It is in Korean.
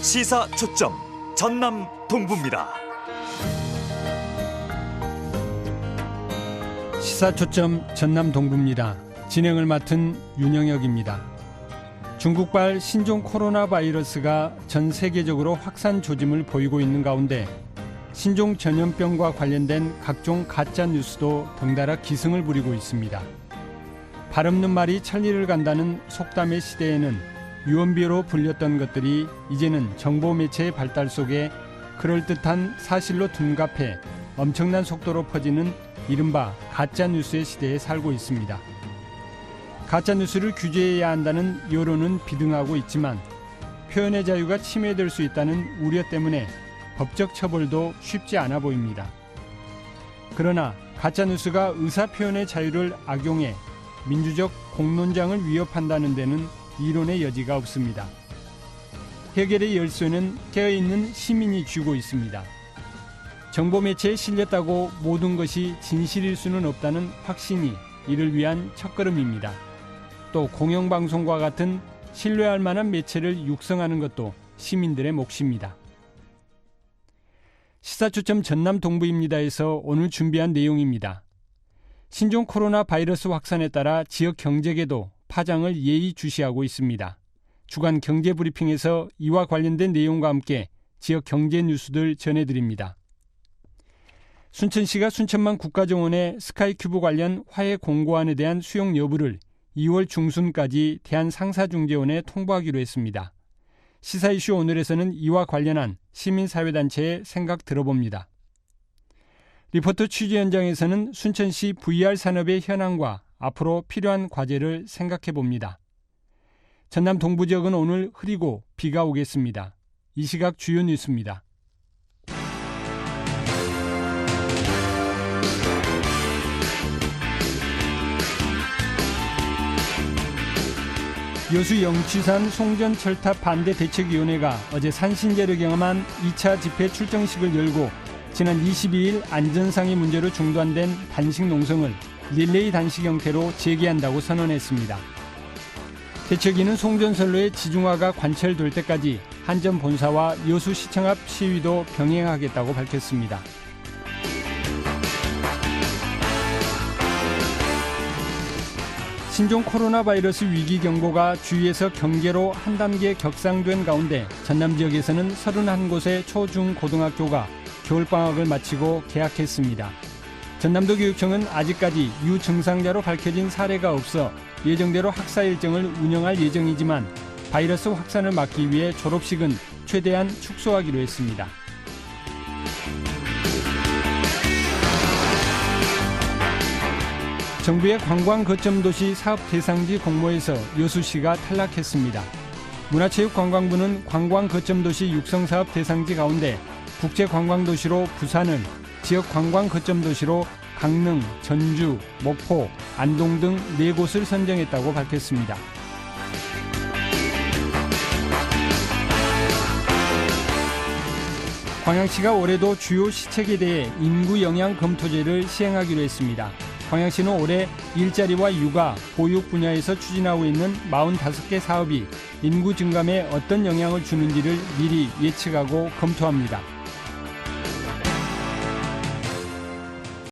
시사 초점 전남 동부입니다. 시사 초점 전남 동부입니다. 진행을 맡은 윤영혁입니다. 중국발 신종 코로나 바이러스가 전 세계적으로 확산 조짐을 보이고 있는 가운데 신종 전염병과 관련된 각종 가짜 뉴스도 덩달아 기승을 부리고 있습니다. 발 없는 말이 천리를 간다는 속담의 시대에는 유언비어로 불렸던 것들이 이제는 정보 매체의 발달 속에 그럴듯한 사실로 둔갑해 엄청난 속도로 퍼지는 이른바 가짜 뉴스의 시대에 살고 있습니다. 가짜 뉴스를 규제해야 한다는 여론은 비등하고 있지만 표현의 자유가 침해될 수 있다는 우려 때문에 법적 처벌도 쉽지 않아 보입니다. 그러나 가짜 뉴스가 의사 표현의 자유를 악용해 민주적 공론장을 위협한다는 데는 이론의 여지가 없습니다. 해결의 열쇠는 깨어있는 시민이 쥐고 있습니다. 정보 매체에 실렸다고 모든 것이 진실일 수는 없다는 확신이 이를 위한 첫걸음입니다. 또 공영방송과 같은 신뢰할 만한 매체를 육성하는 것도 시민들의 몫입니다. 시사초점 전남 동부입니다에서 오늘 준비한 내용입니다. 신종 코로나 바이러스 확산에 따라 지역 경제계도 파장을 예의주시하고 있습니다. 주간 경제브리핑에서 이와 관련된 내용과 함께 지역 경제 뉴스들 전해드립니다. 순천시가 순천만 국가정원의 스카이큐브 관련 화해 공고안에 대한 수용 여부를 2월 중순까지 대한상사중재원에 통보하기로 했습니다. 시사 이슈 오늘에서는 이와 관련한 시민사회단체의 생각 들어봅니다. 리포터 취재 현장에서는 순천시 VR 산업의 현황과 앞으로 필요한 과제를 생각해 봅니다. 전남 동부 지역은 오늘 흐리고 비가 오겠습니다. 이 시각 주요 뉴스입니다. 여수 영취산 송전철탑 반대 대책위원회가 어제 산신제를 경험한 2차 집회 출정식을 열고 지난 22일 안전상의 문제로 중단된 단식 농성을 릴레이 단식 형태로 재개한다고 선언했습니다. 대책위는 송전선로의 지중화가 관철될 때까지 한전 본사와 여수시청 앞 시위도 병행하겠다고 밝혔습니다. 신종 코로나 바이러스 위기 경보가 주위에서 경계로 한 단계 격상된 가운데 전남 지역에서는 31곳의 초, 중, 고등학교가 겨울방학을 마치고 개학했습니다. 전남도 교육청은 아직까지 유증상자로 밝혀진 사례가 없어 예정대로 학사 일정을 운영할 예정이지만 바이러스 확산을 막기 위해 졸업식은 최대한 축소하기로 했습니다. 정부의 관광거점도시 사업대상지 공모에서 여수시가 탈락했습니다. 문화체육관광부는 관광거점도시 육성사업 대상지 가운데 국제관광도시로 부산을, 지역관광거점도시로 강릉, 전주, 목포, 안동 등 4곳을 선정했다고 밝혔습니다. 광양시가 올해도 주요 시책에 대해 인구 영향 검토제를 시행하기로 했습니다. 광양시는 올해 일자리와 육아, 보육 분야에서 추진하고 있는 45개 사업이 인구 증감에 어떤 영향을 주는지를 미리 예측하고 검토합니다.